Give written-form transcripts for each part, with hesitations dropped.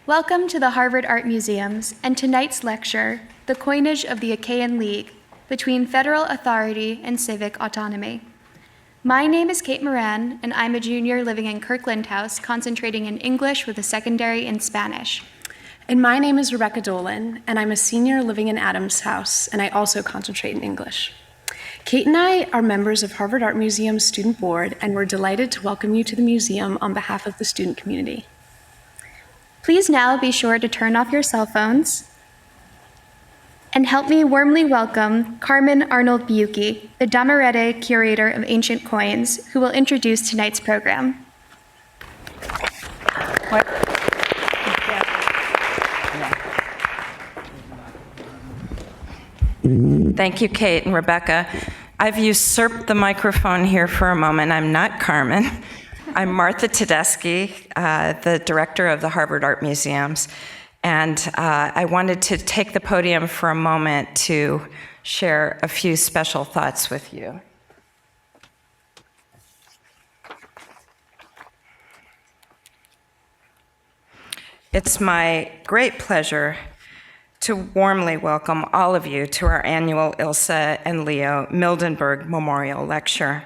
Welcome to the Harvard Art Museums and tonight's lecture, The Coinage of the Achaean League, Between Federal Authority and Civic Autonomy. My name is Kate Moran, and I'm a junior living in Kirkland House, concentrating in English with a secondary in Spanish. And my name is Rebecca Dolan, and I'm a senior living in Adams House, and I also concentrate in English. Kate and I are members of Harvard Art Museum's Student Board, and we're delighted to welcome you to the museum on behalf of the student community. Please now be sure to turn off your cell phones and help me warmly welcome Carmen Arnold Biucchi, the Damarete Curator of Ancient Coins, who will introduce tonight's program. Thank you, Kate and Rebecca. I've usurped the microphone here for a moment. I'm not Carmen. I'm Martha Tedeschi, the director of the Harvard Art Museums, and I wanted to take the podium for a moment to share a few special thoughts with you. It's my great pleasure to warmly welcome all of you to our annual Ilse and Leo Mildenberg Memorial Lecture.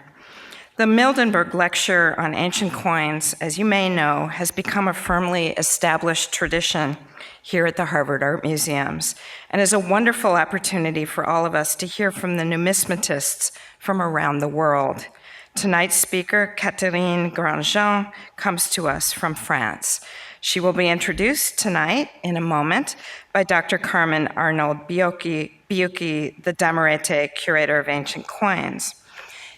The Mildenberg Lecture on Ancient Coins, as you may know, has become a firmly established tradition here at the Harvard Art Museums and is a wonderful opportunity for all of us to hear from the numismatists from around the world. Tonight's speaker, Catherine Grandjean, comes to us from France. She will be introduced tonight, in a moment, by Dr. Carmen Arnold Biucchi, the Damarete Curator of Ancient Coins.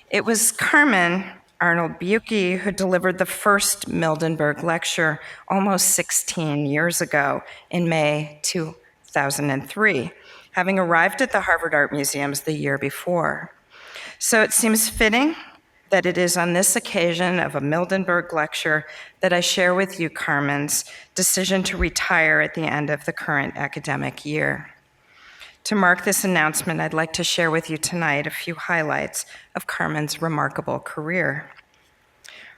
It was Carmen Arnold Biucchi who delivered the first Mildenberg Lecture almost 16 years ago in May 2003, having arrived at the Harvard Art Museums the year before. So it seems fitting that it is on this occasion of a Mildenberg Lecture that I share with you Carmen's decision to retire at the end of the current academic year. To mark this announcement, I'd like to share with you tonight a few highlights of Carmen's remarkable career.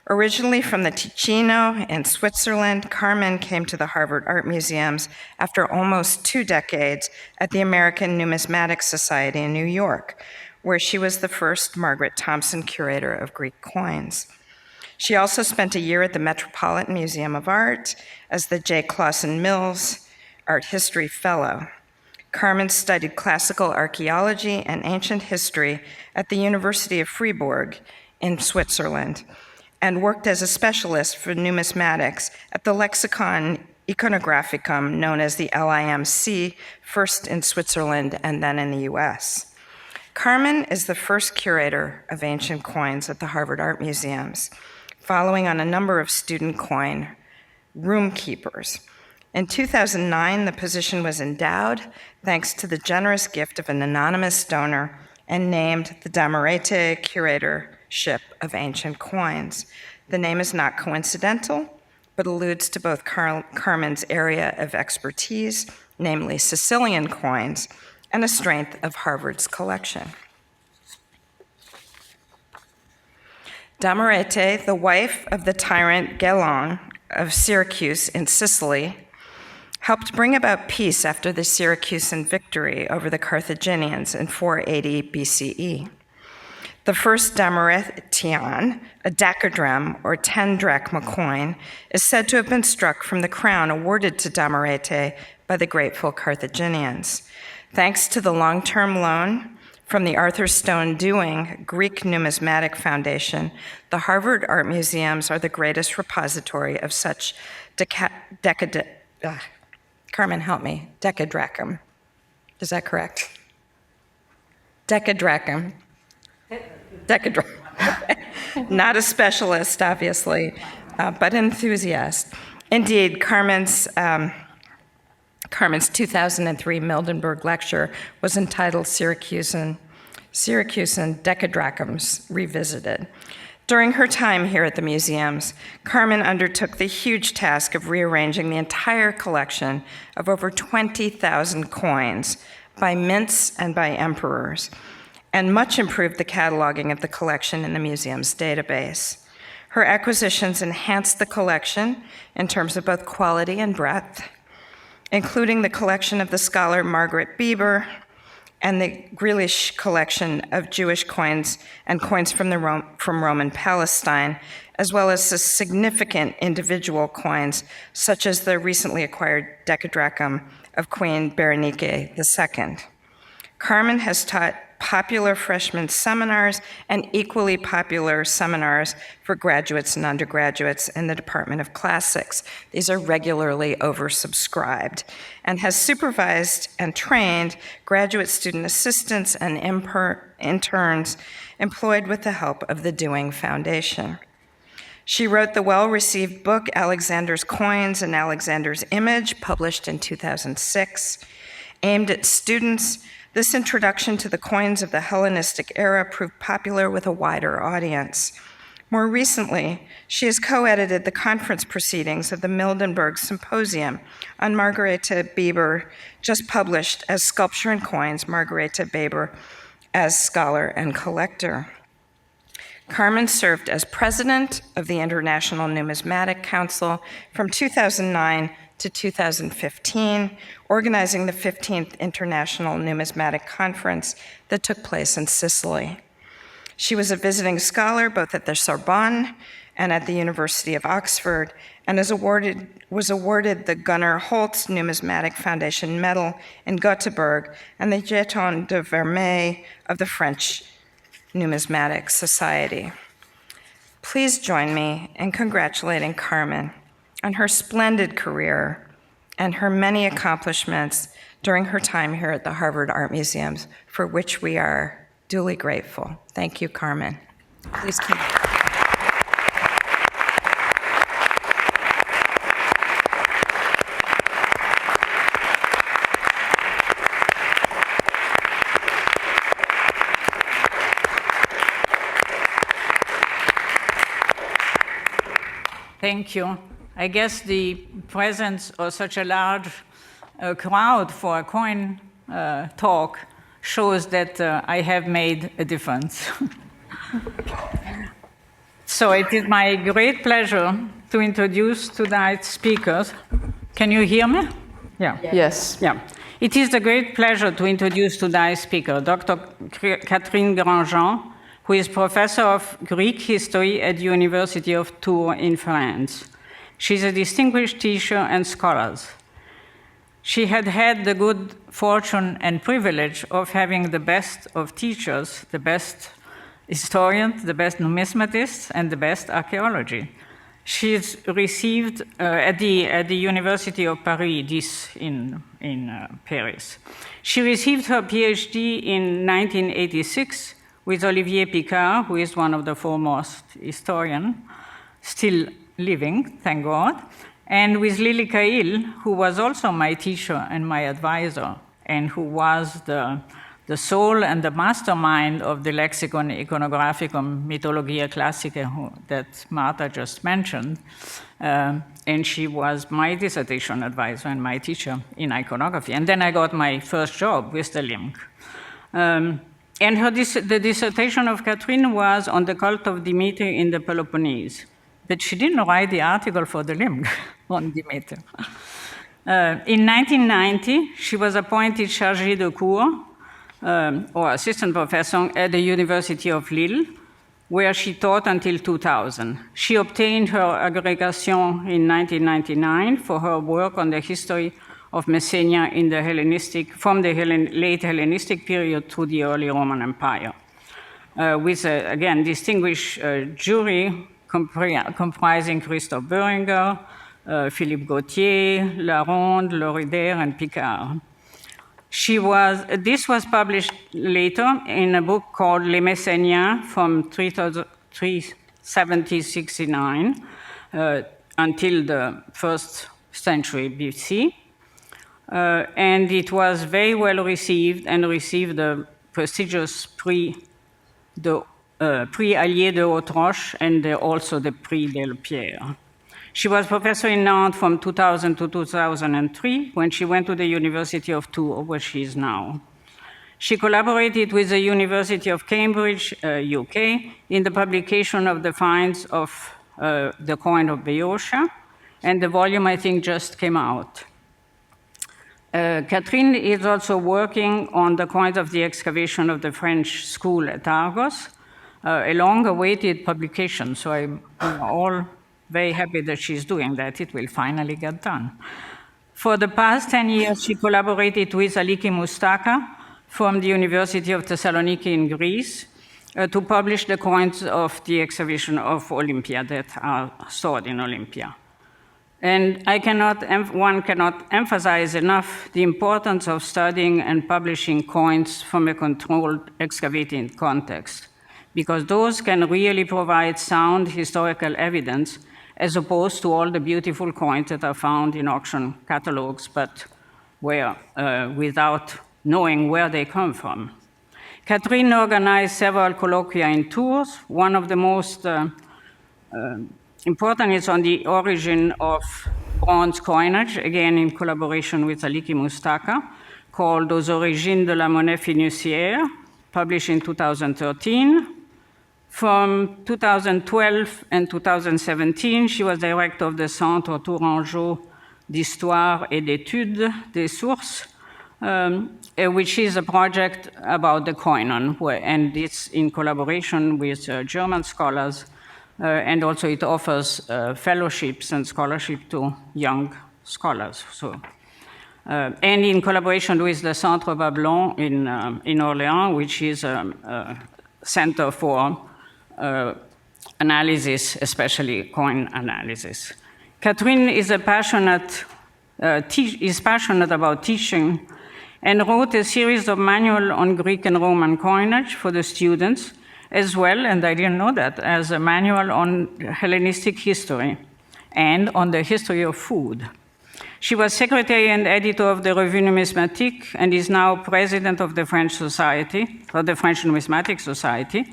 Originally from the Ticino in Switzerland, Carmen came to the Harvard Art Museums after almost 2 decades at the American Numismatic Society in New York, where she was the first Margaret Thompson Curator of Greek coins. She also spent a year at the Metropolitan Museum of Art as the J. Clausen Mills Art History Fellow. Carmen studied classical archaeology and ancient history at the University of Fribourg in Switzerland and worked as a specialist for numismatics at the Lexicon Iconographicum, known as the LIMC, first in Switzerland and then in the US. Carmen is the first curator of ancient coins at the Harvard Art Museums, following on a number of student coin room keepers. In 2009, the position was endowed thanks to the generous gift of an anonymous donor and named the Damarete Curatorship of Ancient Coins. The name is not coincidental, but alludes to both Carmen's area of expertise, namely Sicilian coins, and a strength of Harvard's collection. Damarete, the wife of the tyrant Gelon of Syracuse in Sicily, helped bring about peace after the Syracusan victory over the Carthaginians in 480 BCE. The first Damaretian, a decadram or 10 drachma coin, is said to have been struck from the crown awarded to Damarete by the grateful Carthaginians. Thanks to the long-term loan from the Arthur Stone Dewing Greek Numismatic Foundation, the Harvard Art Museums are the greatest repository of such Carmen, help me. Decadrachm. Is that correct? Decadrachm. Decadrachm. Not a specialist, obviously, but enthusiast. Indeed, Carmen's 2003 Mildenberg Lecture was entitled Syracusan Decadrachms Revisited. During her time here at the museums, Carmen undertook the huge task of rearranging the entire collection of over 20,000 coins by mints and by emperors, and much improved the cataloging of the collection in the museum's database. Her acquisitions enhanced the collection in terms of both quality and breadth, including the collection of the scholar Margaret Bieber and the Grealish collection of Jewish coins and coins from Roman Palestine, as well as the significant individual coins, such as the recently acquired decadrachm of Queen Berenike II. Carmen has taught popular freshman seminars and equally popular seminars for graduates and undergraduates in the Department of Classics. These are regularly oversubscribed, and has supervised and trained graduate student assistants and interns employed with the help of the Dewing Foundation. She wrote the well-received book Alexander's Coins and Alexander's Image, published in 2006. Aimed at students, this introduction to the coins of the Hellenistic era proved popular with a wider audience. More recently, she has co-edited the conference proceedings of the Mildenberg Symposium on Margaretha Bieber, just published as Sculpture and Coins, Margaretha Bieber as Scholar and Collector. Carmen served as president of the International Numismatic Council from 2009 to 2015, organizing the 15th International Numismatic Conference that took place in Sicily. She was a visiting scholar both at the Sorbonne and at the University of Oxford, and was awarded the Gunnar Holtz Numismatic Foundation Medal in Göteborg and the Jeton de Vermeil of the French Numismatic Society. Please join me in congratulating Carmen on her splendid career and her many accomplishments during her time here at the Harvard Art Museums, for which we are duly grateful. Thank you, Carmen. Please come. Thank you. I guess the presence of such a large crowd for a coin talk shows that I have made a difference. So it is my great pleasure to introduce tonight's speakers. Can you hear me? Yeah. Yes. Yeah. It is a great pleasure to introduce tonight's speaker, Dr. Catherine Grandjean, who is professor of Greek history at the University of Tours in France. She's a distinguished teacher and scholar. She had had the good fortune and privilege of having the best of teachers, the best historians, the best numismatists, and the best archaeology. She's received at the University of Paris, in Paris. She received her PhD in 1986 with Olivier Picard, who is one of the foremost historians, still living, thank God, and with Lily Cahill, who was also my teacher and my advisor, and who was the soul and the mastermind of the Lexicon Iconographicum Mythologia Classica that Martha just mentioned. And she was my dissertation advisor and my teacher in iconography. And then I got my first job with the LIMC. And the dissertation of Catherine was on the cult of Dimitri in the Peloponnese. But she didn't write the article for the LIMC on Dimitri. In 1990, she was appointed chargée de cours, or assistant professor at the University of Lille, where she taught until 2000. She obtained her agrégation in 1999 for her work on the history of Messenia in the from the late Hellenistic period through the early Roman Empire, with a, again, distinguished jury comprising Christophe Boehringer, Philippe Gautier, Laronde, Loridaire, and Picard. This was published later in a book called Les Messeniens from 370-69 until the 1st century BC. And it was very well received and received the prestigious Prix Allier de Haute-Roche and also the Prix Delpierre. She was professor in Nantes from 2000 to 2003 when she went to the University of Tours, where she is now. She collaborated with the University of Cambridge, UK, in the publication of the finds of the coin of Boeotia, and the volume, I think, just came out. Catherine is also working on the coins of the excavation of the French school at Argos, a long-awaited publication, so I'm all very happy that she's doing that. It will finally get done. For the past 10 years, she collaborated with Aliki Moustaka from the University of Thessaloniki in Greece to publish the coins of the excavation of Olympia that are stored in Olympia. And one cannot emphasize enough the importance of studying and publishing coins from a controlled excavating context, because those can really provide sound historical evidence as opposed to all the beautiful coins that are found in auction catalogs, but without knowing where they come from. Catherine organized several colloquia and tours. One of the most important is on the origin of bronze coinage, again in collaboration with Aliki Moustaka, called Aux origines de la monnaie fiduciaire, published in 2013. From 2012 and 2017, she was director of the Centre Tourangeau d'Histoire et d'Études des Sources, which is a project about the koinon, and it's in collaboration with German scholars, and also it offers fellowships and scholarship to young scholars. And in collaboration with the Centre Babylon in Orléans, which is a center for analysis, especially coin analysis. Catherine is passionate about teaching and wrote a series of manuals on Greek and Roman coinage for the students, as well, and I didn't know that, as a manual on Hellenistic history and on the history of food. She was secretary and editor of the Revue Numismatique and is now president of the French Society, or the French Numismatic Society.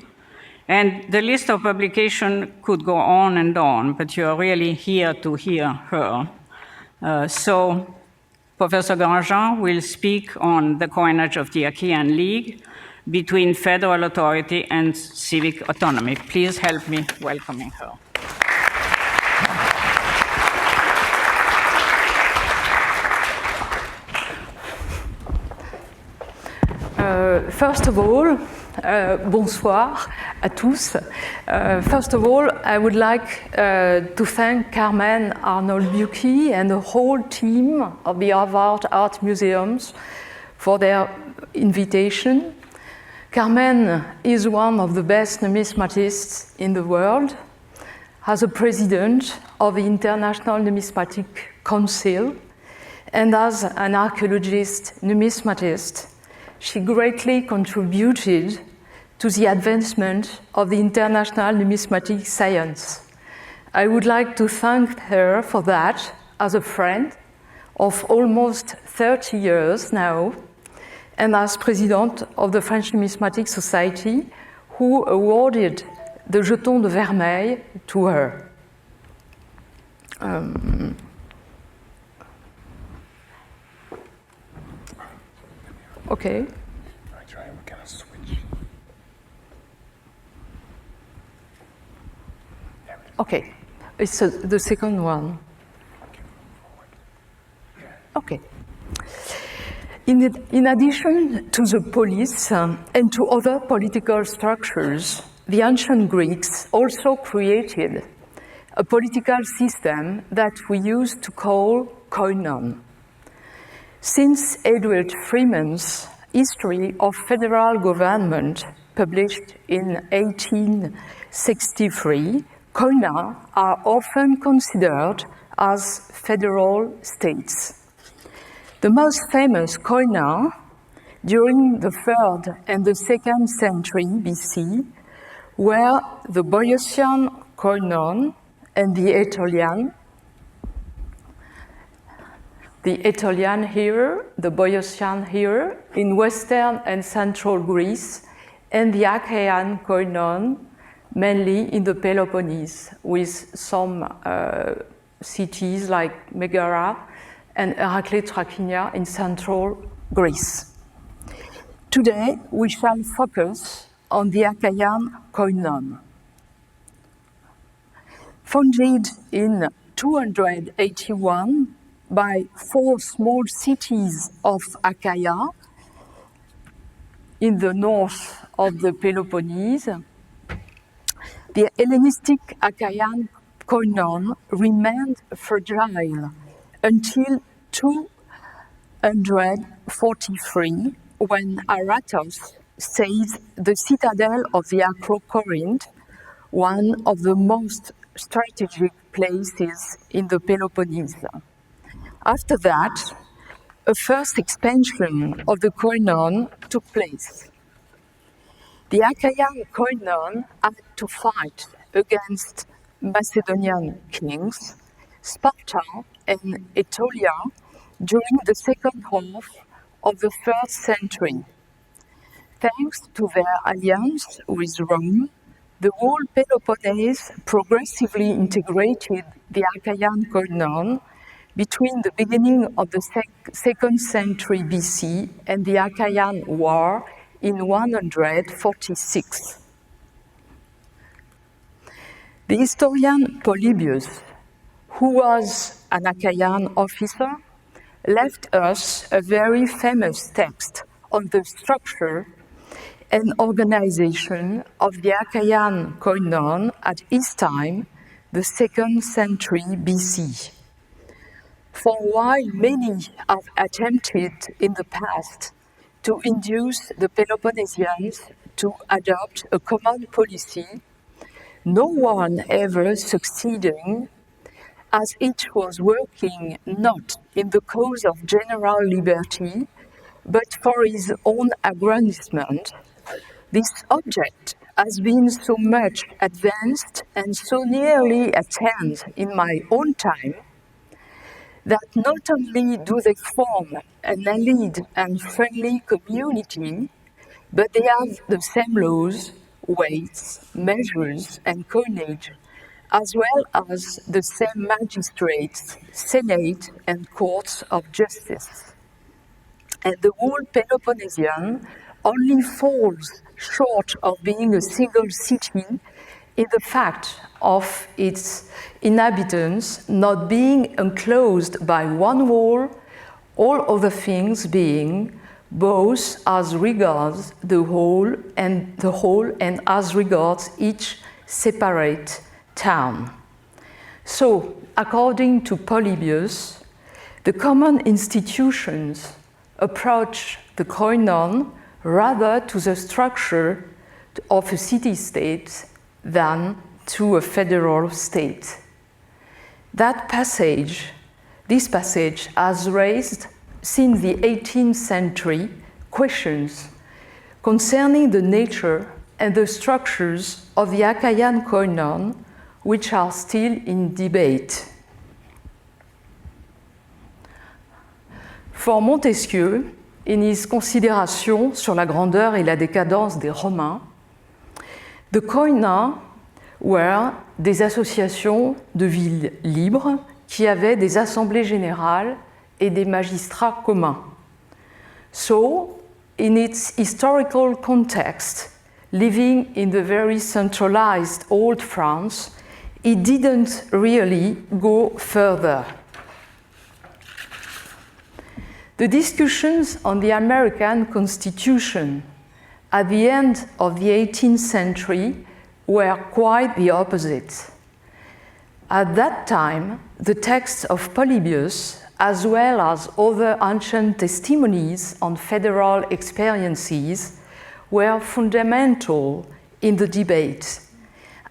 And the list of publications could go on and on, but you're really here to hear her. So Professor Grandjean will speak on the coinage of the Achaean League between federal authority and civic autonomy. Please help me welcoming her. First of all, bonsoir à tous. First of all, I would like to thank Carmen Arnold-Bucchi and the whole team of the Harvard Art Museums for their invitation. Carmen is one of the best numismatists in the world. As a president of the International Numismatic Council and as an archaeologist numismatist, she greatly contributed to the advancement of the international numismatic science. I would like to thank her for that as a friend of almost 30 years now, and as president of the French Numismatic Society, who awarded the Jeton de Vermeil to her. Okay. Okay, it's the second one. Okay. In addition to the police and to other political structures, the ancient Greeks also created a political system that we used to call koinon. Since Edward Freeman's History of Federal Government, published in 1863, koina are often considered as federal states. The most famous koina during the 3rd and the 2nd century BC were the Boeotian koinon and the Aetolian. The Aetolian here, the Boeotian here, in western and central Greece, and the Achaean koinon, mainly in the Peloponnese, with some cities like Megara and Herakles Trachinia in central Greece. Today, we shall focus on the Achaean koinon. founded in 281 by 4 small cities of Achaia in the north of the Peloponnese, the Hellenistic Achaean koinon remained fragile until 243, when Aratos seized the citadel of the Acrocorinth, one of the most strategic places in the Peloponnese. After that, a first expansion of the koinon took place. The Achaean koinon had to fight against Macedonian kings, Sparta and Aetolia during the second half of the 1st century. Thanks to their alliance with Rome, the whole Peloponnese progressively integrated the Achaean koinon between the beginning of the 2nd century BC and the Achaean War in 146. The historian Polybius, who was an Achaean officer, left us a very famous text on the structure and organization of the Achaean koinon at his time, the 2nd century BC. For while many have attempted in the past to induce the Peloponnesians to adopt a common policy, no one ever succeeding, as each was working not in the cause of general liberty, but for his own aggrandizement. This object has been so much advanced and so nearly at hand in my own time, that not only do they form an allied and friendly community, but they have the same laws, weights, measures, and coinage, as well as the same magistrates, senate, and courts of justice. And the whole Peloponnesian only falls short of being a single city in the fact of its inhabitants not being enclosed by one wall, all other things being both as regards the whole and as regards each separate town. So, according to Polybius, the common institutions approach the koinon rather to the structure of a city-state than to a federal state. This passage has raised, since the 18th century, questions concerning the nature and the structures of the Achaean koinon, which are still in debate. For Montesquieu, in his Considérations sur la grandeur et la décadence des Romains, the koina were des associations de villes libres qui avaient des assemblées générales et des magistrats communs. So, in its historical context, living in the very centralized old France, it didn't really go further. The discussions on the American Constitution at the end of the 18th century were quite the opposite. At that time, the texts of Polybius, as well as other ancient testimonies on federal experiences, were fundamental in the debate.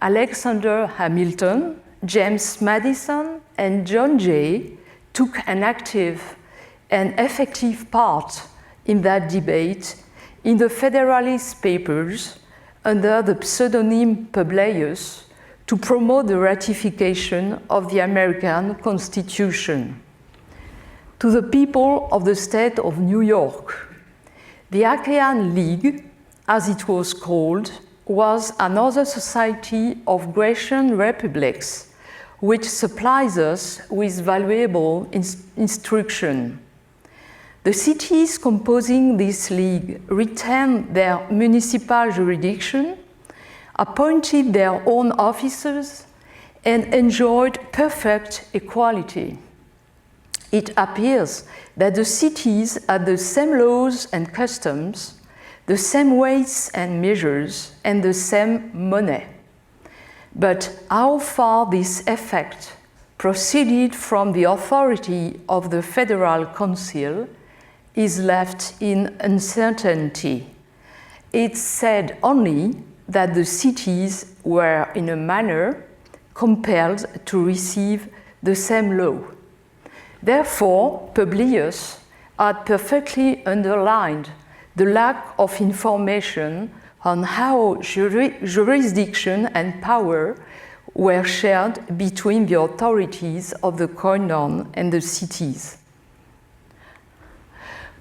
Alexander Hamilton, James Madison, and John Jay took an active and effective part in that debate in the Federalist Papers under the pseudonym Publius to promote the ratification of the American Constitution. To the people of the state of New York, the Achaean League, as it was called, was another society of Grecian republics which supplies us with valuable instruction. The cities composing this league retained their municipal jurisdiction, appointed their own officers, and enjoyed perfect equality. It appears that the cities had the same laws and customs, the same weights and measures, and the same money. But how far this effect proceeded from the authority of the Federal Council is left in uncertainty. It's said only that the cities were, in a manner, compelled to receive the same law. Therefore, Publius had perfectly underlined the lack of information on how jurisdiction and power were shared between the authorities of the koinon and the cities.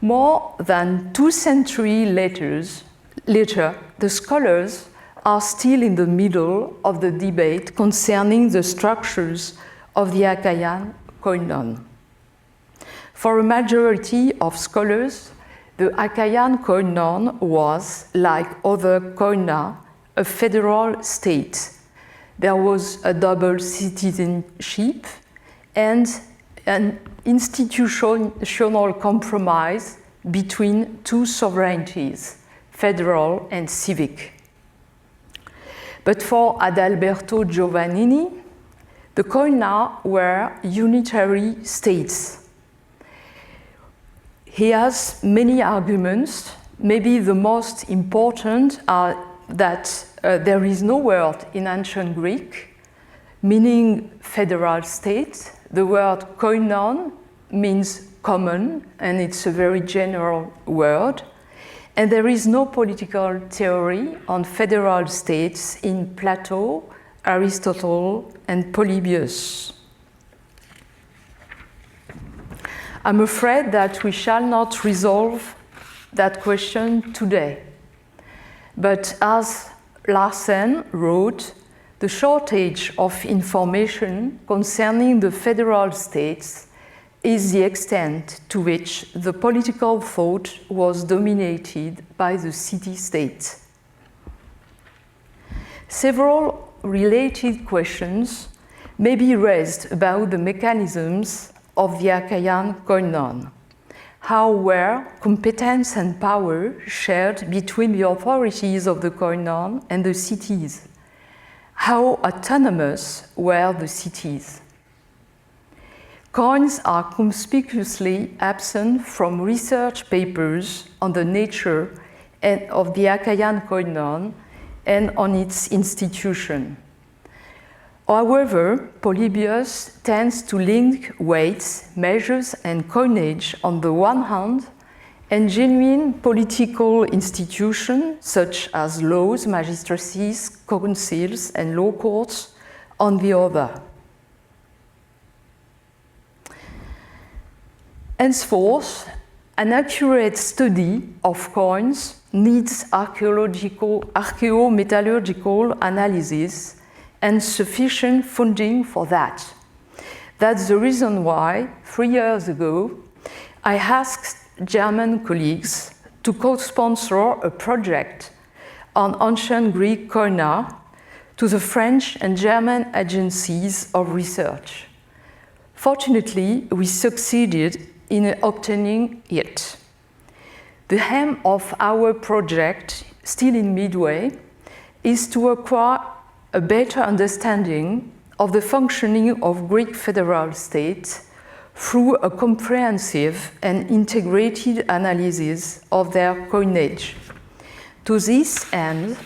More than 2 centuries later, the scholars are still in the middle of the debate concerning the structures of the Achaean koinon. For a majority of scholars, the Achaean koinon was, like other koina, a federal state. There was a double citizenship and an institutional compromise between 2 sovereignties, federal and civic. But for Adalberto Giovannini, the koina were unitary states. He has many arguments. Maybe the most important are that there is no word in ancient Greek meaning federal state. The word koinon means common, and it's a very general word. And there is no political theory on federal states in Plato, Aristotle, and Polybius. I'm afraid that we shall not resolve that question today. But as Larsen wrote, the shortage of information concerning the federal states is the extent to which the political thought was dominated by the city-state. Several related questions may be raised about the mechanisms of the Achaean koinon. How were competence and power shared between the authorities of the koinon and the cities? How autonomous were the cities? Coins are conspicuously absent from research papers on the nature of the Achaean koinon and on its institution. However, Polybius tends to link weights, measures, and coinage on the one hand, and genuine political institutions such as laws, magistracies, councils, and law courts on the other. Henceforth, an accurate study of coins needs archaeometallurgical analysis and sufficient funding for that. That's the reason why, 3 years ago, I asked German colleagues to co-sponsor a project on ancient Greek koina to the French and German agencies of research. Fortunately, we succeeded in obtaining it. The aim of our project, still in midway, is to acquire a better understanding of the functioning of Greek federal states through a comprehensive and integrated analysis of their coinage. To this end,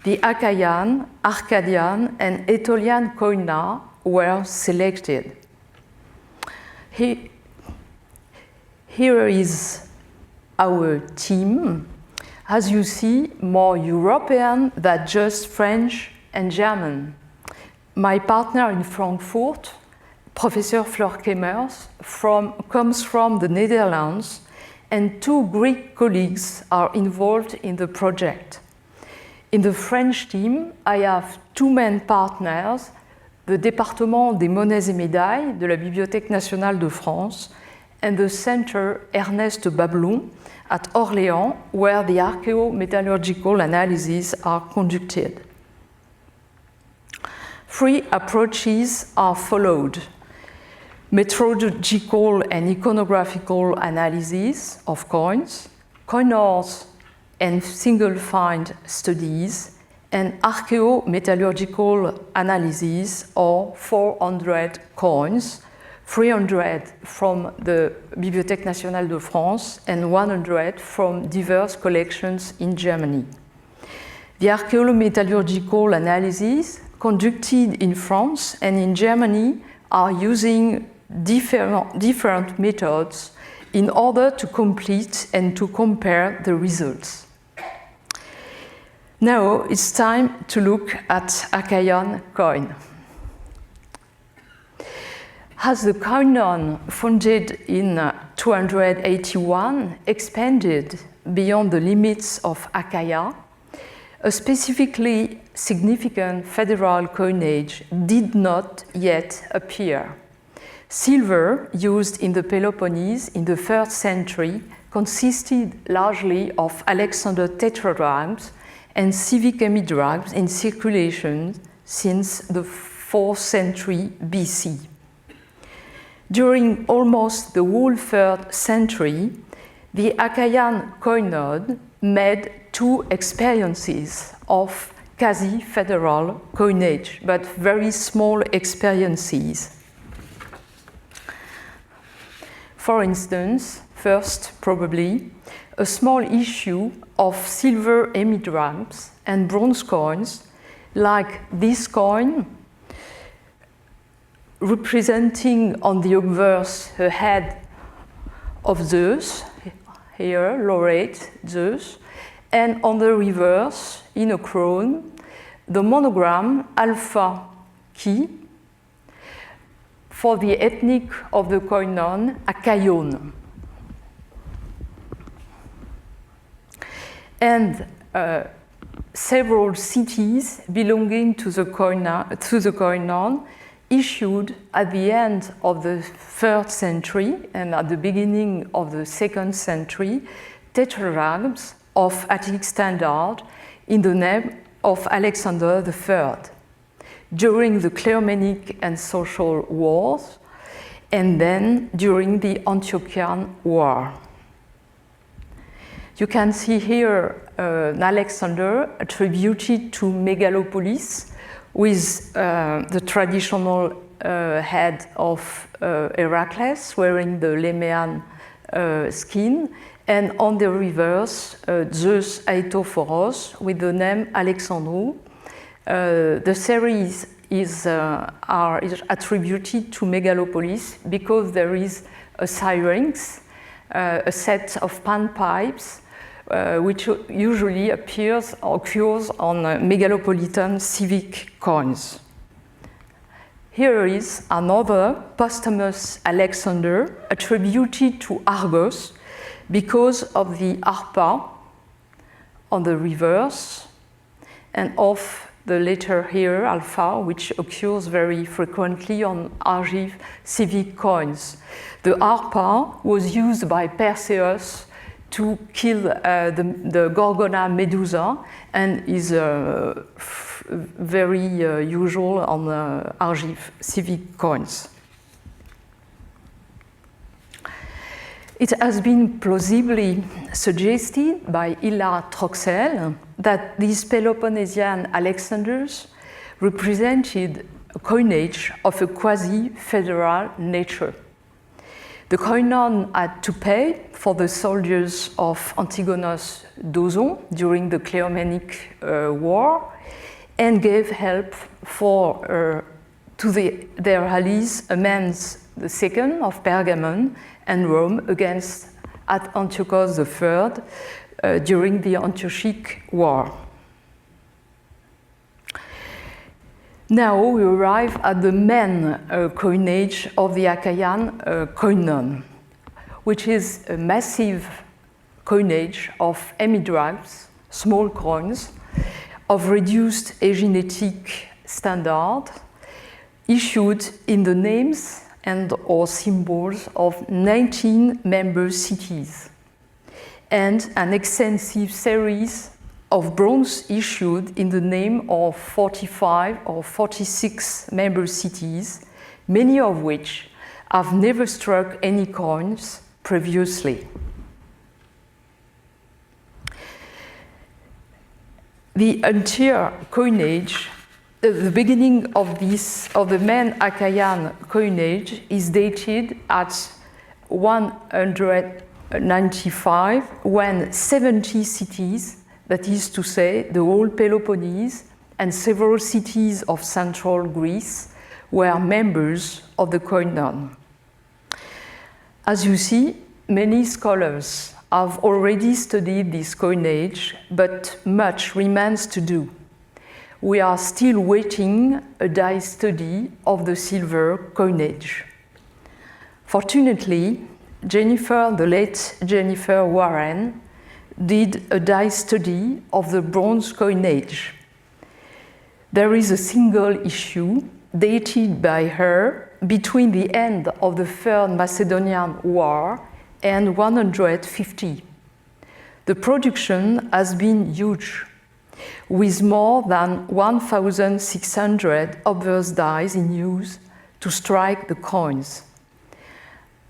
the Achaean, Arcadian, and Aetolian koina were selected. Here is our team. As you see, more European than just French and German. My partner in Frankfurt, Professor Fleur Kemmers, comes from the Netherlands, and 2 Greek colleagues are involved in the project. In the French team, I have 2 main partners, the Département des Monnaies et Médailles de la Bibliothèque nationale de France and the Center Ernest Bablon at Orléans, where the archaeometallurgical analyses are conducted. Three approaches are followed: methodological and iconographical analysis of coins, coiners and single find studies, and archaeometallurgical analysis of 400 coins, 300 from the Bibliothèque nationale de France and 100 from diverse collections in Germany. The archaeometallurgical analysis conducted in France and in Germany are using different methods in order to complete and to compare the results. Now it's time to look at Achaean coin. As the koinon founded in 281 expanded beyond the limits of Achaia, a specifically significant federal coinage did not yet appear. Silver used in the Peloponnese in the 3rd century consisted largely of Alexander tetradrachms and civic hemidrachms in circulation since the 4th century BC. During almost the whole 3rd century, the Achaean koinode made two experiences of quasi-federal coinage, but very small experiences. For instance, first, probably, a small issue of silver hemidrachms and bronze coins, like this coin, representing on the obverse a head of Zeus, here, laureate Zeus, and on the reverse, in a crown, the monogram Alpha Chi for the ethnic of the koinon, Achaeon. And several cities belonging to the koinon issued at the end of the 3rd century and at the beginning of the 2nd century tetradrachms of Attic standard in the name of Alexander III during the Cleomenic and Social Wars, and then during the Antiochian War. You can see here an Alexander attributed to Megalopolis with the traditional head of Heracles wearing the Lemean skin, and on the reverse, Zeus Aetophoros with the name Alexandrou. The series is attributed to Megalopolis because there is a syrinx, a set of panpipes, which usually occurs on megalopolitan civic coins. Here is another posthumous Alexander attributed to Argos because of the arpa on the reverse and of the letter here, alpha, which occurs very frequently on Argive civic coins. The arpa was used by Perseus to kill the Gorgona Medusa and is very usual on Argive civic coins. It has been plausibly suggested by Hilla Troxel that these Peloponnesian Alexanders represented a coinage of a quasi-federal nature. The koinon had to pay for the soldiers of Antigonus Doson during the Cleomenic War and gave help to their allies Amens II of Pergamon and Rome against Antiochus III during the Antiochic War. Now we arrive at the main coinage of the Achaean koinon, which is a massive coinage of hemidrachms, small coins, of reduced Aeginetic standard, issued in the names and or symbols of 19 member cities, and an extensive series of bronze issued in the name of 45 or 46 member cities, many of which have never struck any coins previously. The anterior coinage, the beginning of the main Achaean coinage is dated at 195, when 70 cities, that is to say the whole Peloponnese and several cities of central Greece, were members of the koinon. As you see, many scholars have already studied this coinage, but much remains to do. We are still waiting a die study of the silver coinage. Fortunately, the late Jennifer Warren, did a die study of the bronze coinage. There is a single issue dated by her between the end of the Third Macedonian War and 150. The production has been huge, with more than 1,600 obverse dies in use to strike the coins.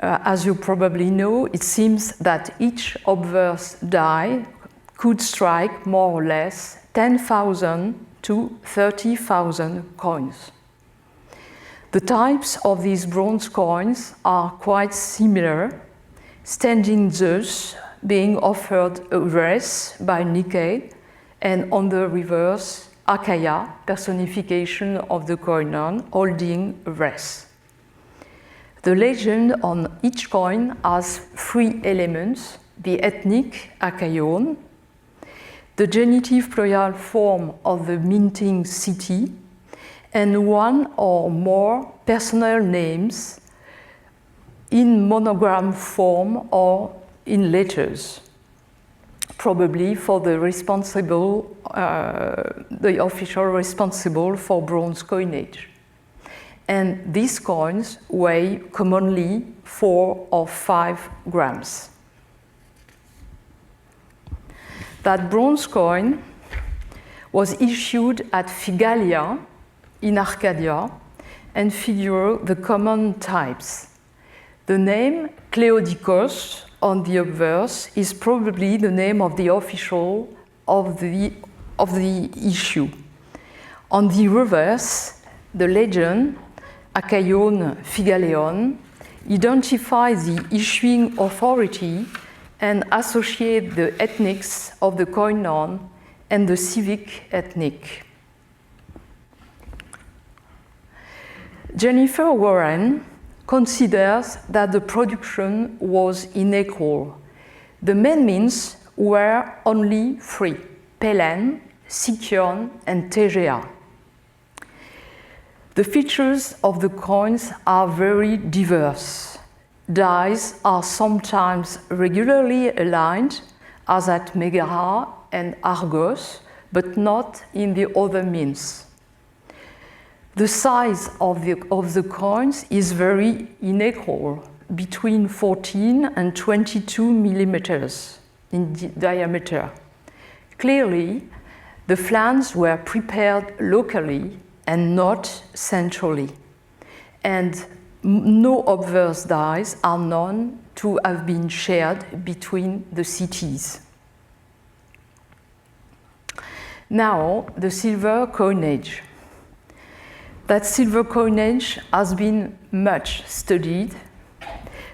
As you probably know, it seems that each obverse die could strike more or less 10,000 to 30,000 coins. The types of these bronze coins are quite similar, standing Zeus being offered a wreath by Nike, and on the reverse, Achaia, personification of the koinon, holding a wreath. The legend on each coin has 3 elements: the ethnic Achaion, the genitive plural form of the minting city, and one or more personal names in monogram form or in letters, probably for the official responsible for bronze coinage. And these coins weigh commonly 4 or 5 grams. That bronze coin was issued at Phigalia in Arcadia and figure the common types. The name Kleodikos on the obverse is probably the name of the official of the issue. On the reverse, the legend Achaion Phigaleon identifies the issuing authority and associate the ethnics of the koinon and the civic ethnic. Jennifer Warren considers that the production was unequal. The main means were only 3: Pelen, Sicyon, and Tegea. The features of the coins are very diverse. Dies are sometimes regularly aligned, as at Megara and Argos, but not in the other means. The size of the coins is very unequal, between 14 and 22 millimeters in diameter. Clearly, the flans were prepared locally and not centrally, and no obverse dies are known to have been shared between the cities. Now, the silver coinage. That silver coinage has been much studied,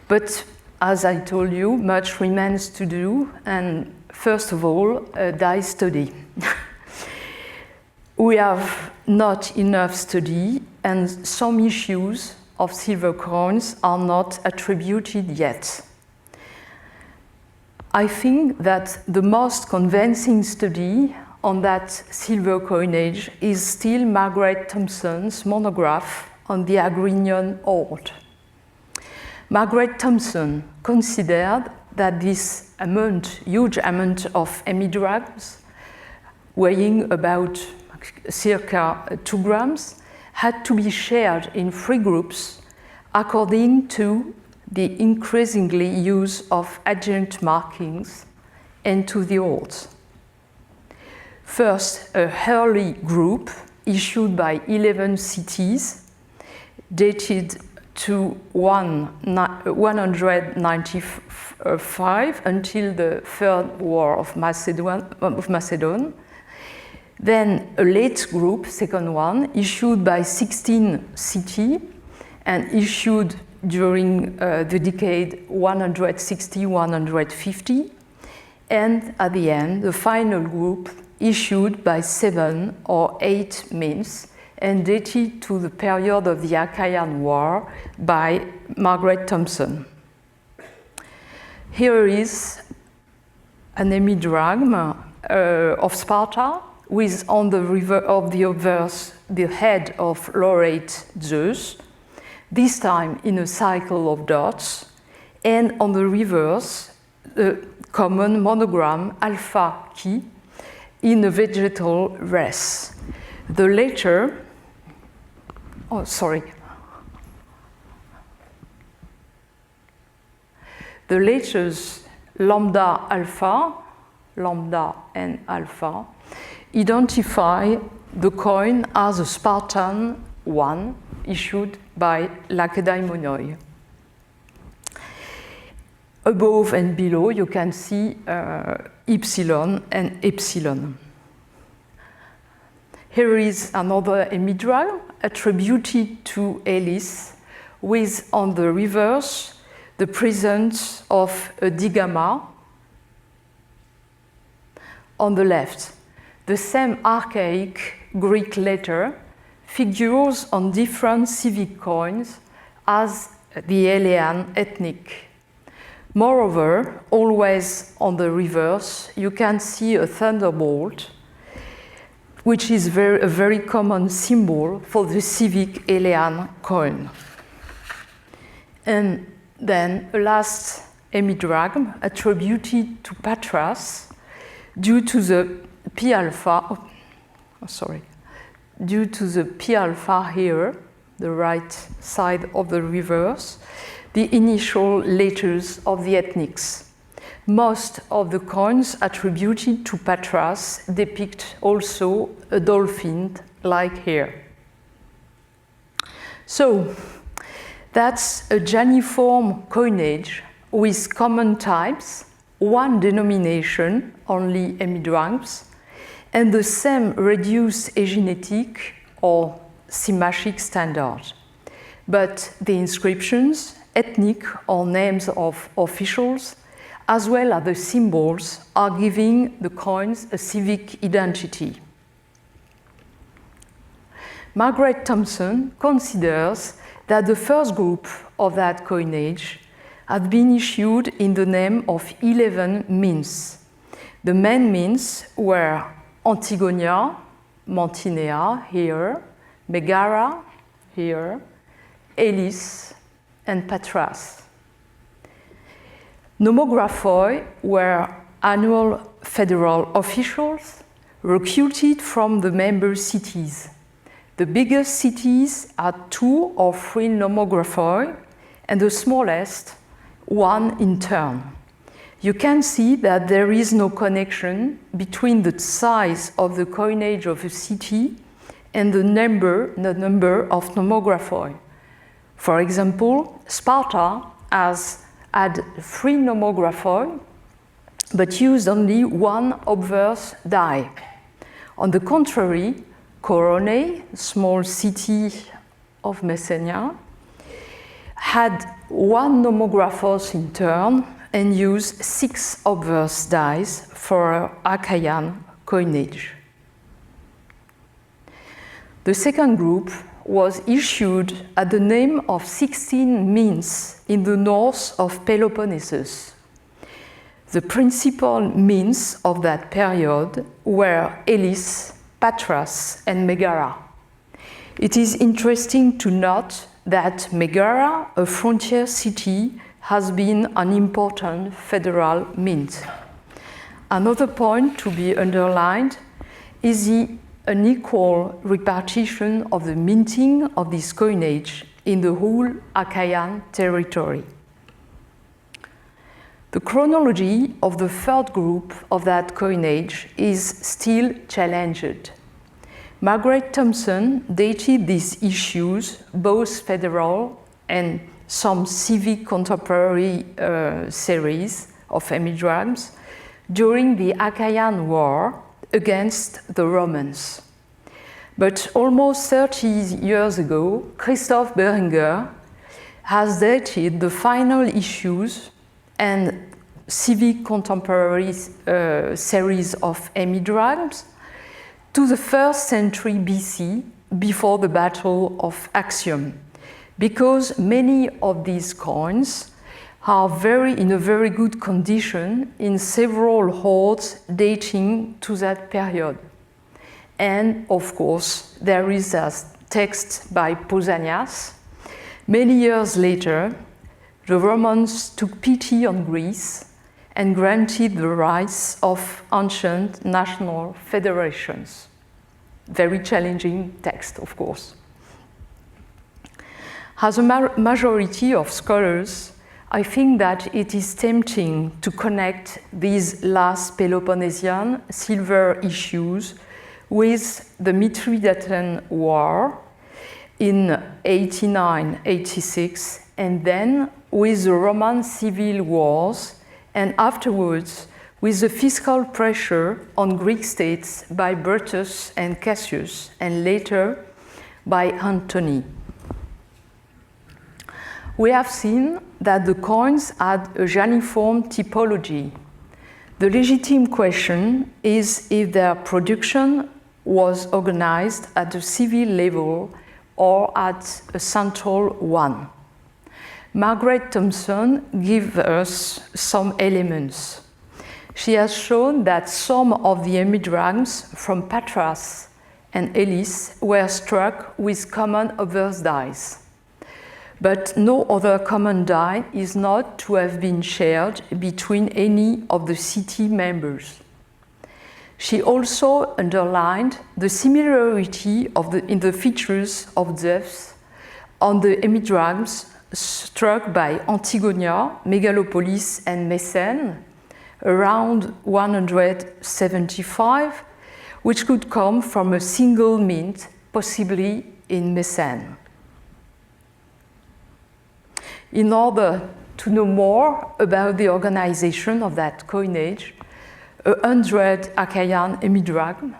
but as I told you, much remains to do, and first of all, a die study. We have not enough study, and some issues of silver coins are not attributed yet. I think that the most convincing study on that silver coinage is still Margaret Thompson's monograph on the Agrinian hoard. Margaret Thompson considered that this huge amount of hemidrags, weighing about circa 2 grams, had to be shared in 3 groups according to the increasingly use of adjunct markings and to the odds. First, a early group issued by 11 cities, dated to 195 until the Third War of Macedon. Then a late group, second one, issued by 16 cities and issued during the decade 160-150. And at the end, the final group issued by 7 or 8 means and dated to the period of the Achaean War by Margaret Thompson. Here is an hemidrama of Sparta with on the river of the obverse the head of laureate Zeus, this time in a cycle of dots, and on the reverse the common monogram alpha chi in a vegetal wreath. The latter, the letters lambda and alpha, identify the coin as a Spartan one issued by Lacedaemonoi. Above and below, you can see epsilon and epsilon. Here is another hemidrama attributed to Elis, with on the reverse the presence of a digamma. On the left, the same archaic Greek letter figures on different civic coins as the Elean ethnic. Moreover, always on the reverse, you can see a thunderbolt, which is a very common symbol for the civic Elean coin. And then a last hemidrama attributed to Patras due to the P alpha, due to the P alpha here, the right side of the reverse, the initial letters of the ethnics. Most of the coins attributed to Patras depict also a dolphin, like here. So, that's a Janiform coinage with common types, one denomination, only hemidrams, and the same reduced egenetic or symachic standard. But the inscriptions, ethnic or names of officials, as well as the symbols, are giving the coins a civic identity. Margaret Thompson considers that the first group of that coinage had been issued in the name of 11 mints. The main mints were Antigonia, Mantinea here, Megara here, Elis, and Patras. Nomographoi were annual federal officials recruited from the member cities. The biggest cities had 2 or 3 nomographoi, and the smallest, 1 in turn. You can see that there is no connection between the size of the coinage of a city and the number of nomographoi. For example, Sparta had 3 nomographoi, but used only 1 obverse die. On the contrary, Korone, small city of Messenia, had 1 nomographos in turn and used 6 obverse dies for Achaean coinage. The second group was issued at the name of 16 mints in the north of Peloponnesus. The principal mints of that period were Elis, Patras, and Megara. It is interesting to note that Megara, a frontier city, has been an important federal mint. Another point to be underlined is the unequal repartition of the minting of this coinage in the whole Achaean territory. The chronology of the third group of that coinage is still challenged. Margaret Thompson dated these issues, both federal and some civic contemporary series of hemidrams, during the Achaean War against the Romans. But almost 30 years ago, Christoph Beringer has dated the final issues and civic contemporary series of hemidrams to the 1st century BC, before the Battle of Actium, because many of these coins are in a very good condition in several hoards dating to that period. And of course, there is a text by Pausanias. Many years later, the Romans took pity on Greece and granted the rights of ancient national federations. Very challenging text, of course. As a majority of scholars, I think that it is tempting to connect these last Peloponnesian silver issues with the Mithridaten War in 89-86, and then with the Roman civil wars, and afterwards with the fiscal pressure on Greek states by Brutus and Cassius, and later by Antony. We have seen that the coins had a Janiform typology. The legitimate question is if their production was organized at a civil level or at a central one. Margaret Thompson gives us some elements. She has shown that some of the hemidrams from Patras and Elis were struck with common obverse dies. But no other common die is not to have been shared between any of the city members. She also underlined the similarity in the features of deaths on the hemidrams struck by Antigonia, Megalopolis, and Messene around 175, which could come from a single mint, possibly in Messene. In order to know more about the organization of that coinage, 100 Achaean hemidragm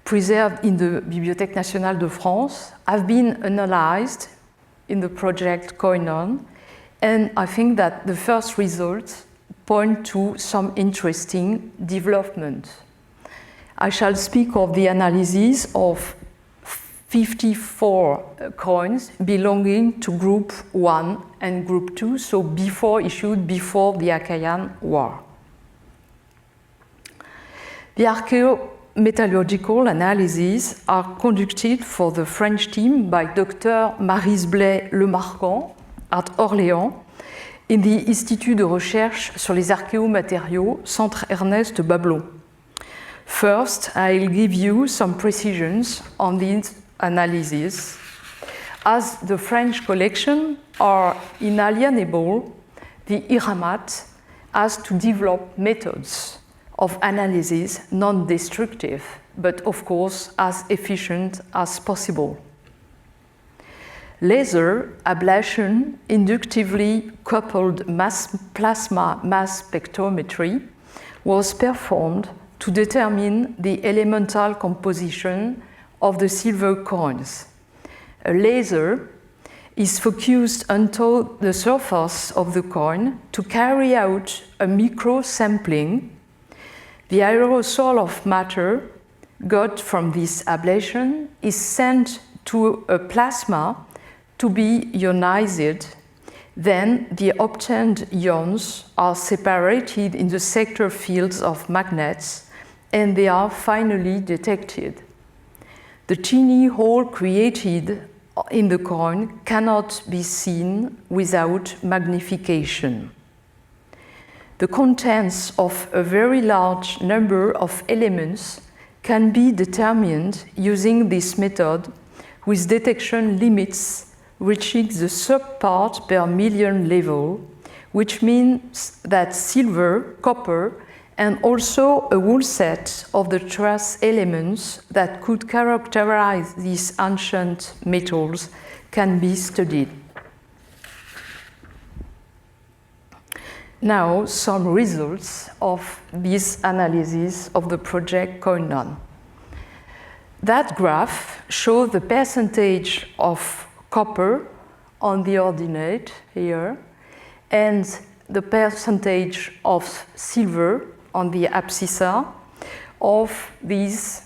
preserved in the Bibliothèque nationale de France have been analyzed in the project Koinon, and I think that the first results point to some interesting development. I shall speak of the analysis of 54 coins belonging to Group 1 and Group 2, so issued before the Achaean War. The archaeometallurgical analyses are conducted for the French team by Dr. Maryse Blais-Lemarquand at Orléans in the Institut de recherche sur les archéomatériaux, Centre Ernest Bablon. First, I'll give you some precisions on these analyses. As the French collection are inalienable, the IRAMAT has to develop methods of analysis non-destructive, but of course as efficient as possible. Laser ablation, inductively coupled plasma mass spectrometry, was performed to determine the elemental composition of the silver coins. A laser is focused onto the surface of the coin to carry out a micro-sampling. The aerosol of matter got from this ablation is sent to a plasma to be ionized. Then the obtained ions are separated in the sector fields of magnets, and they are finally detected. The tiny hole created in the coin cannot be seen without magnification. The contents of a very large number of elements can be determined using this method with detection limits reaching the subpart per million level, which means that silver, copper, and also a whole set of the trace elements that could characterize these ancient metals can be studied. Now, some results of this analysis of the project Koinon. That graph shows the percentage of copper on the ordinate here and the percentage of silver on the abscissa of these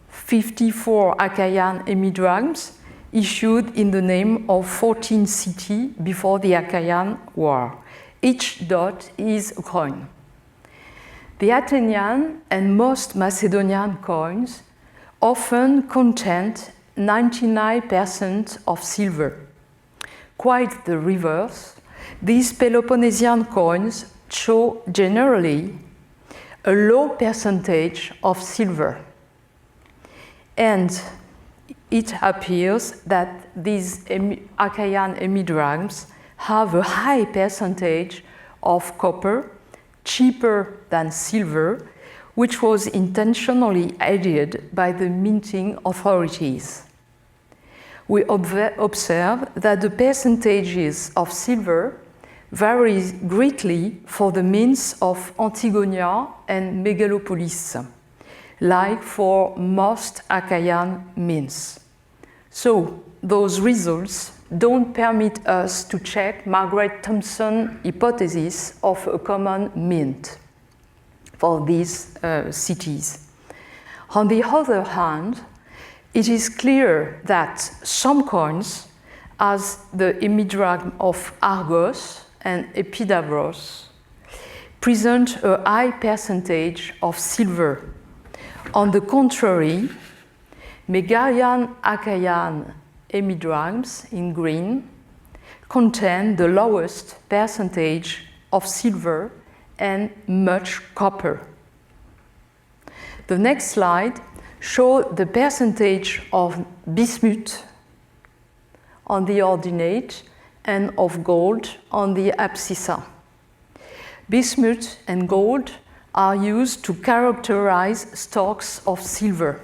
54 Achaean hemidrachms issued in the name of 14 cities before the Achaean War. Each dot is a coin. The Athenian and most Macedonian coins often contain 99% of silver. Quite the reverse, these Peloponnesian coins show generally a low percentage of silver. And it appears that these Achaean hemidrachms have a high percentage of copper, cheaper than silver, which was intentionally added by the minting authorities. We observe that the percentages of silver vary greatly for the mints of Antigonia and Megalopolis, like for most Achaean mints. So, those results don't permit us to check Margaret Thompson's hypothesis of a common mint for these cities. On the other hand, it is clear that some coins, as the hemidrachm of Argos and Epidavros, present a high percentage of silver. On the contrary, Megarian Achaean hemidrachms in green contain the lowest percentage of silver and much copper. The next slide shows the percentage of bismuth on the ordinate and of gold on the abscissa. Bismuth and gold are used to characterize stocks of silver.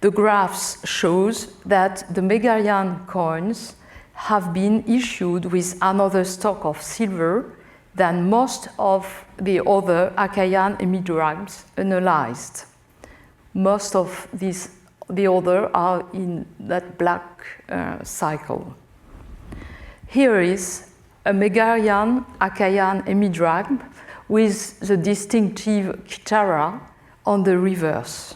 The graphs shows that the Megarian coins have been issued with another stock of silver than most of the other Achaean hemidrachms analyzed. Most of the other are in that black cycle. Here is a Megarian Achaean hemidrachm with the distinctive kythara on the reverse.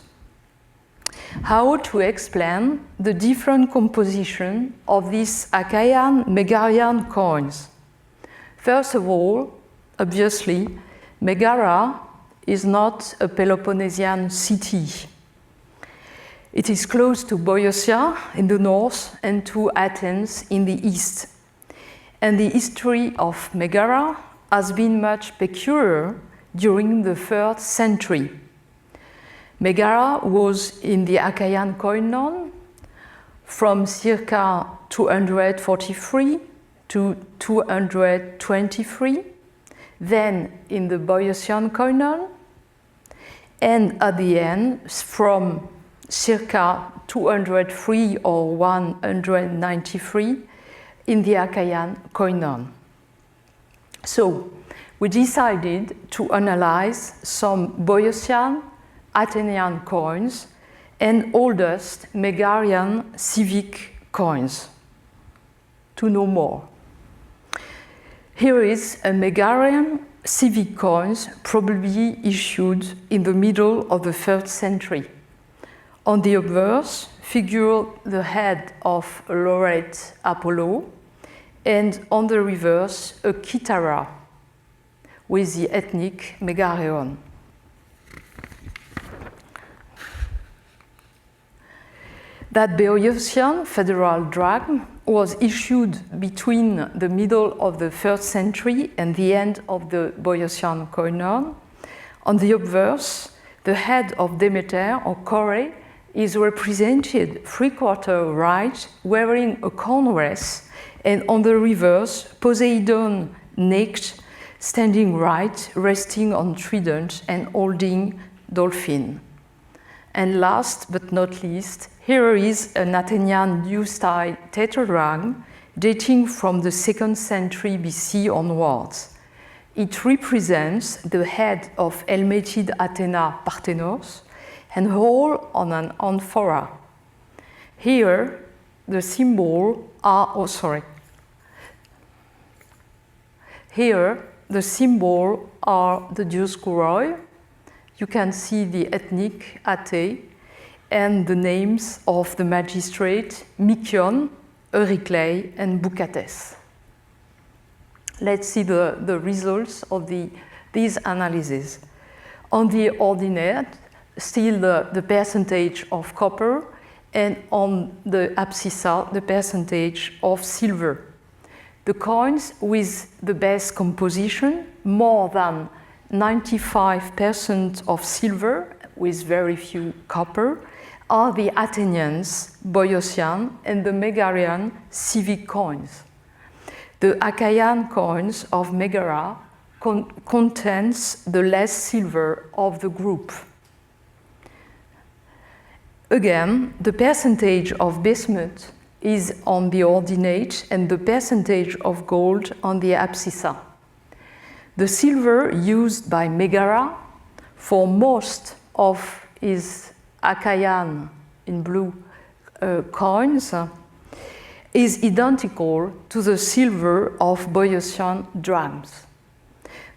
How to explain the different composition of these Achaean Megarian coins? First of all, obviously, Megara is not a Peloponnesian city. It is close to Boeotia in the north and to Athens in the east. And the history of Megara has been much peculiar during the 3rd century. Megara was in the Achaean Koinon from circa 243 to 223, then in the Boeotian Koinon, and at the end from circa 203 or 193 in the Achaean Koinon. So we decided to analyze some Boeotian, Athenian coins and oldest Megarian civic coins to know more. Here is a Megarian civic coins probably issued in the middle of the 3rd century. On the obverse figure the head of a laureate Apollo, and on the reverse a kythara with the ethnic Megarion. That Boeotian federal drachma was issued between the middle of the 3rd century and the end of the Boeotian Koinon. On the obverse, the head of Demeter or Kore is represented 3/4 right, wearing a corn wreath, and on the reverse, Poseidon naked standing right, resting on trident and holding dolphin. And last but not least, here is an Athenian new style tetradrachm dating from the 2nd century BC onwards. It represents the head of helmeted Athena Parthenos and whole on an amphora. Here, the symbol are, Here, the symbol are the Dioskoroi. You can see the ethnic Ate and the names of the magistrate Mikion, Euryclei, and Boukates. Let's see the results of these analyses. On the ordinate, still the percentage of copper, and on the abscissa, the percentage of silver. The coins with the best composition, more than 95% of silver with very few copper, are the Athenians, Boeotian, and the Megarian civic coins. The Achaean coins of Megara contains the less silver of the group. Again, the percentage of bismuth is on the ordinate and the percentage of gold on the abscissa. The silver used by Megara for most of his Achaean in blue coins is identical to the silver of Boeotian drachms.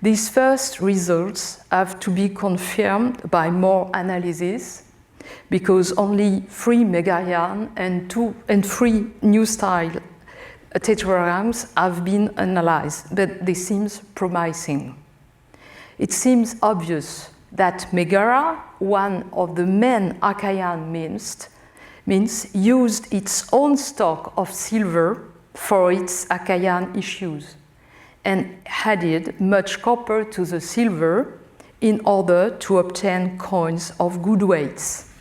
These first results have to be confirmed by more analysis because only 3 Megarian and 3 new style tetradrachms have been analyzed, but this seems promising. It seems obvious that Megara, one of the main Achaean means used its own stock of silver for its Achaean issues and added much copper to the silver in order to obtain coins of good weights.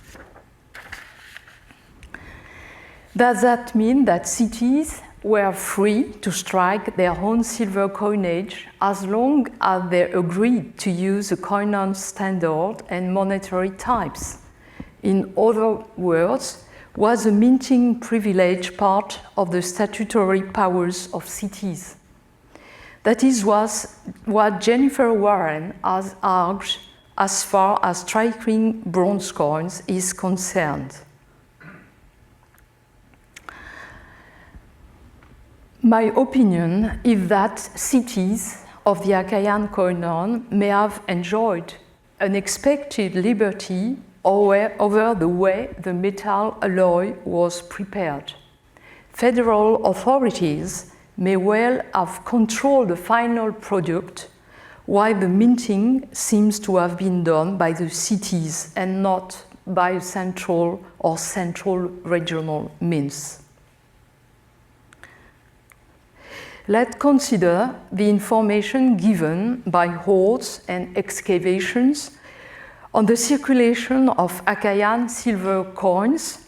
Does that mean that cities were free to strike their own silver coinage as long as they agreed to use the coinage standard and monetary types? In other words, was the minting privilege part of the statutory powers of cities? That is what Jennifer Warren has argued as far as striking bronze coins is concerned. My opinion is that cities of the Achaean koinon may have enjoyed unexpected liberty over the way the metal alloy was prepared. Federal authorities may well have controlled the final product, while the minting seems to have been done by the cities and not by central or central regional mints. Let's consider the information given by hoards and excavations on the circulation of Achaean silver coins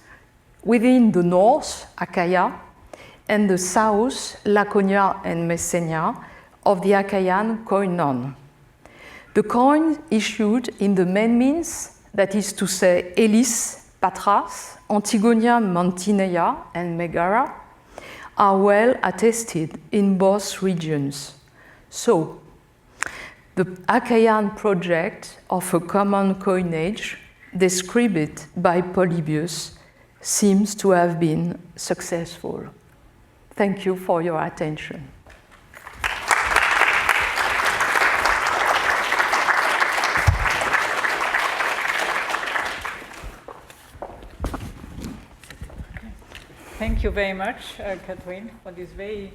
within the north, Achaia, and the south, Laconia and Messenia, of the Achaean koinon. The coins issued in the main mints, that is to say Elis, Patras, Antigonia, Mantineia, and Megara, are well attested in both regions. So, the Achaean project of a common coinage, described by Polybius, seems to have been successful. Thank you for your attention. Thank you very much, Catherine, for this very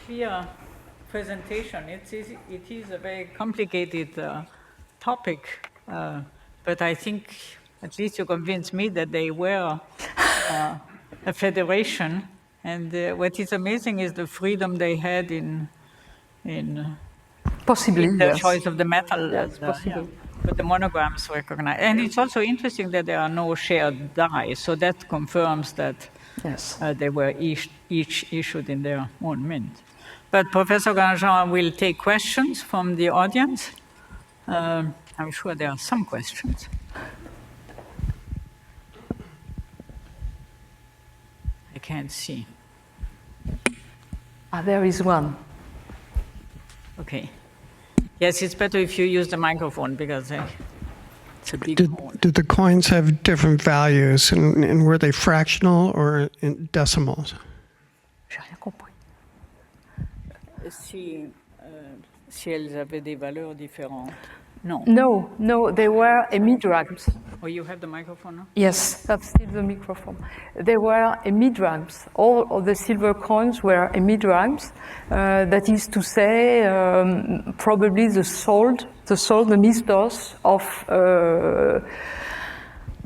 clear presentation. It is a very complicated topic, but I think at least you convinced me that they were a federation. And what is amazing is the freedom they had in Possibly, the yes. choice of the metal. Yes, and, possible. But the monograms recognize. And it's also interesting that there are no shared dies, so that confirms that Yes. they were each issued in their own mint. but Professor Grandjean will take questions from the audience. I'm sure there are some questions. I can't see. There is one. Okay. Yes, it's better if you use the microphone because it's a big phone. Did the coins have different values, and were they fractional or in decimals? J'ai rien compris. Si elles avaient des valeurs différentes. Non. No, they were emidrams. Oh, you have the microphone now? Yes, that's still the microphone. They were emidrams. All of the silver coins were emidrams. That is to say, probably the mistos of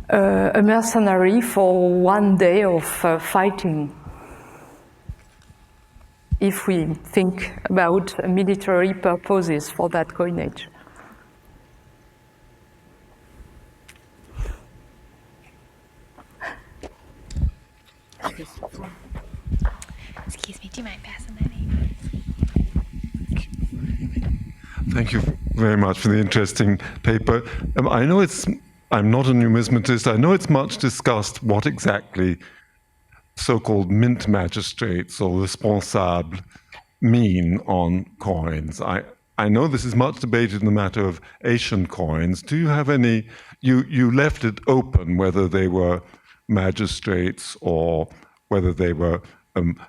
a mercenary for one day of fighting. If we think about military purposes for that coinage. Excuse me, do you mind passing that in? Thank you very much for the interesting paper. I know I'm not a numismatist. I know it's much discussed what exactly so-called mint magistrates or responsables mean on coins. I know this is much debated in the matter of Asian coins. Do you have any, you left it open whether they were magistrates or whether they were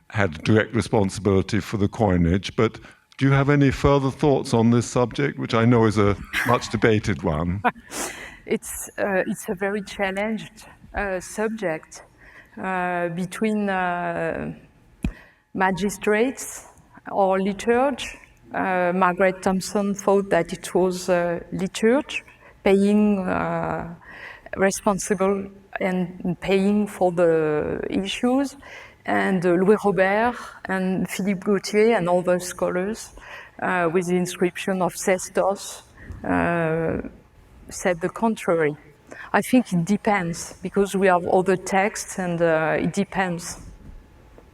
had direct responsibility for the coinage, but do you have any further thoughts on this subject, which I know is a much debated one? It's a very challenged subject between magistrates or liturgy. Margaret Thompson thought that it was liturgy, paying responsible and paying for the issues. And Louis Robert and Philippe Gautier and other scholars with the inscription of Cestos said the contrary. I think it depends because we have other texts and it depends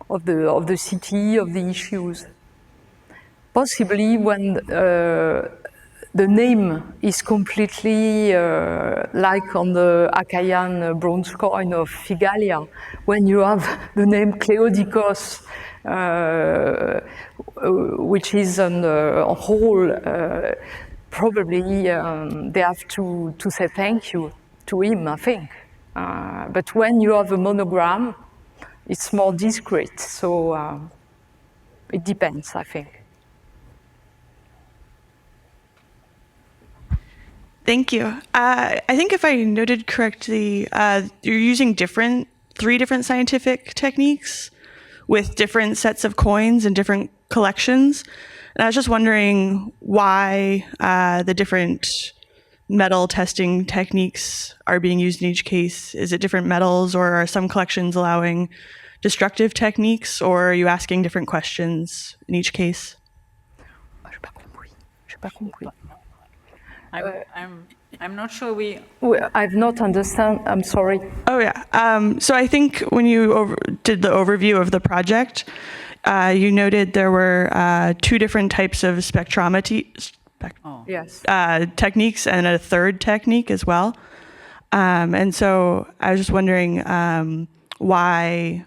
of the city, of the issues. Possibly when the name is completely like on the Achaean bronze coin of Figalia, when you have the name Cleodikos, which is on a whole, probably they have to say thank you to him, I think. But when you have a monogram, it's more discreet, so it depends, I think. Thank you. I think if I noted correctly, you're using three different scientific techniques with different sets of coins and different collections. And I was just wondering why the different metal testing techniques are being used in each case. Is it different metals, or are some collections allowing destructive techniques, or are you asking different questions in each case? J'ai pas compris. I'm not sure we... I've not understand, I'm sorry. Oh, yeah. So I think when you did the overview of the project, you noted there were two different types of spectrometry Yes. techniques and a third technique as well. And so I was just wondering why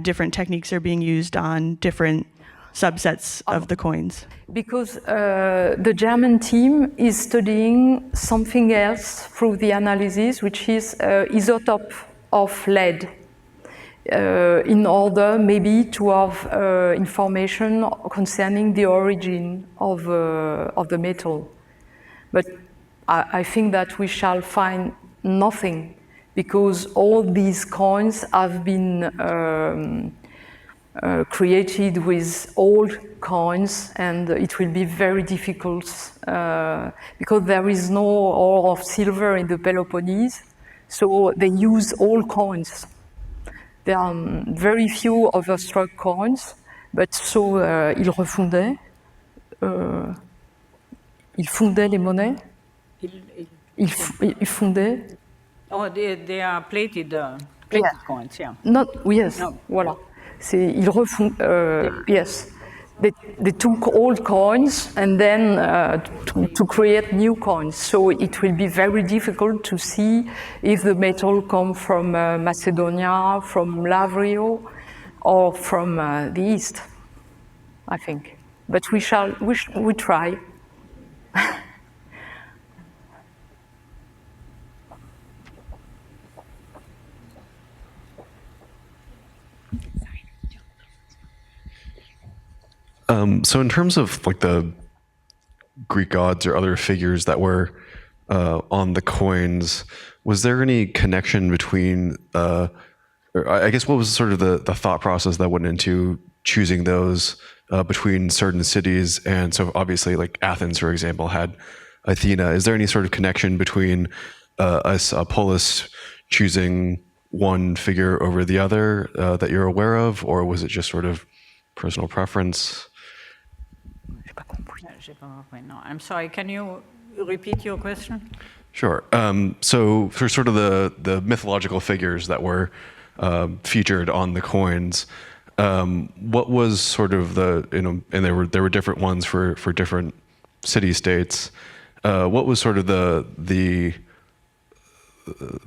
different techniques are being used on different subsets of the coins. Because the German team is studying something else through the analysis, which is isotope of lead, in order maybe to have information concerning the origin of the metal. But I think that we shall find nothing, because all these coins have been created with old coins, and it will be very difficult because there is no ore of silver in the Peloponnese, so they use old coins. There are very few overstruck coins, but so ils refondaient, ils fondaient les monnaies, ils fondaient. Oh, they are plated Yeah. coins, yeah. Not, yes, No. voilà. Ils refont, yes. they took old coins and then to create new coins. So it will be very difficult to see if the metal come from Macedonia, from Lavrio, or from the East, I think. But we try. So in terms of like the Greek gods or other figures that were on the coins, was there any connection between, or I guess what was sort of the thought process that went into choosing those between certain cities? And so obviously like Athens, for example, had Athena. Is there any sort of connection between a polis choosing one figure over the other that you're aware of, or was it just sort of personal preference? No, I'm sorry, can you repeat your question? Sure. So for sort of the mythological figures that were featured on the coins, what was sort of the, and there were different ones for different city-states. What was sort of the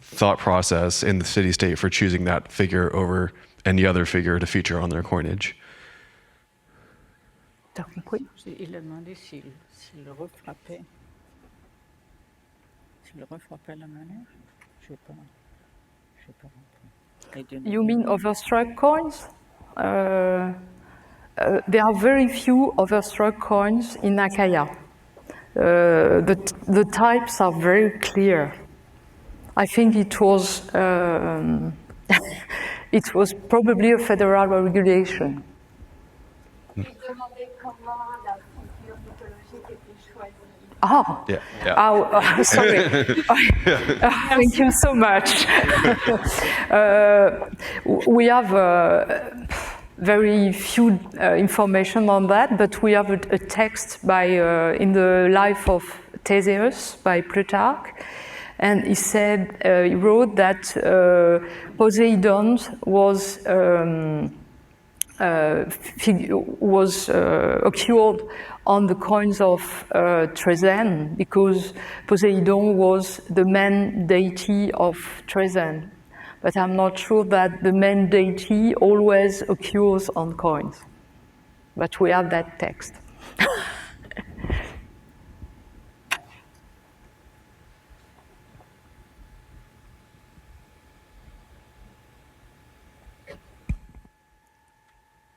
thought process in the city-state for choosing that figure over any other figure to feature on their coinage? Il a demandé s'il le refrappait. S'il le refrappait la monnaie? Je sais pas. You mean overstruck coins? There are very few overstruck coins in Achaia. The types are very clear. I think it was it was probably a federal regulation. Oh, yeah. Oh, sorry. Thank you so much. We have very few information on that, but we have a text by in the life of Theseus by Plutarch, and he said he wrote that Poseidon was occurred on the coins of Troezen because Poseidon was the main deity of Troezen. But I'm not sure that the main deity always occurs on coins. But we have that text.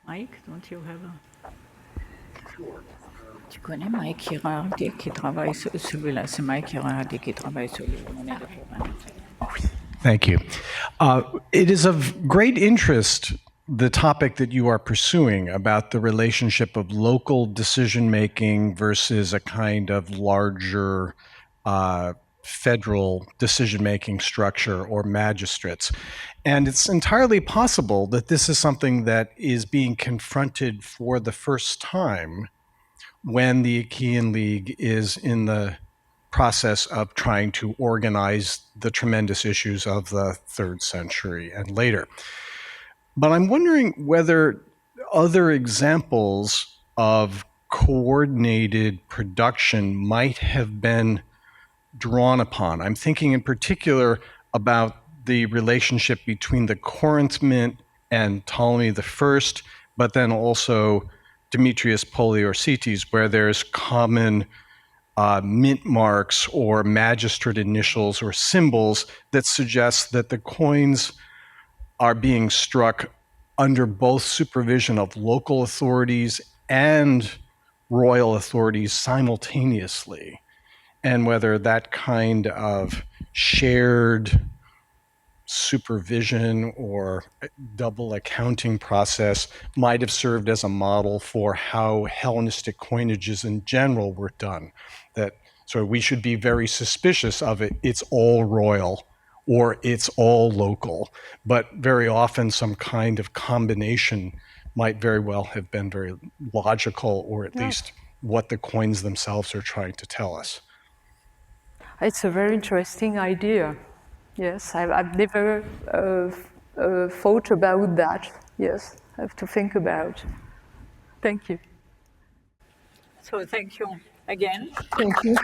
Mike, don't you have a... Tu connais Mike Girardi qui travaille sur celui-là? C'est Mike Girardi qui travaille sur les monnaies de province. Thank you. It is of great interest, the topic that you are pursuing about the relationship of local decision-making versus a kind of larger federal decision-making structure or magistrates. And it's entirely possible that this is something that is being confronted for the first time when the Achaean League is in the process of trying to organize the tremendous issues of the 3rd century and later. But I'm wondering whether other examples of coordinated production might have been drawn upon. I'm thinking in particular about the relationship between the Corinth Mint and Ptolemy I, but then also Demetrius Poliorcetes, where there's common mint marks or magistrate initials or symbols that suggest that the coins are being struck under both supervision of local authorities and royal authorities simultaneously, and whether that kind of shared supervision or double accounting process might have served as a model for how Hellenistic coinages in general were done. That so we should be very suspicious of it. It's all royal or it's all local, but very often some kind of combination might very well have been very logical, or at least what the coins themselves are trying to tell us. It's a very interesting idea. Yes, I've never thought about that. Yes, I have to think about. Thank you. So thank you again. Thank you.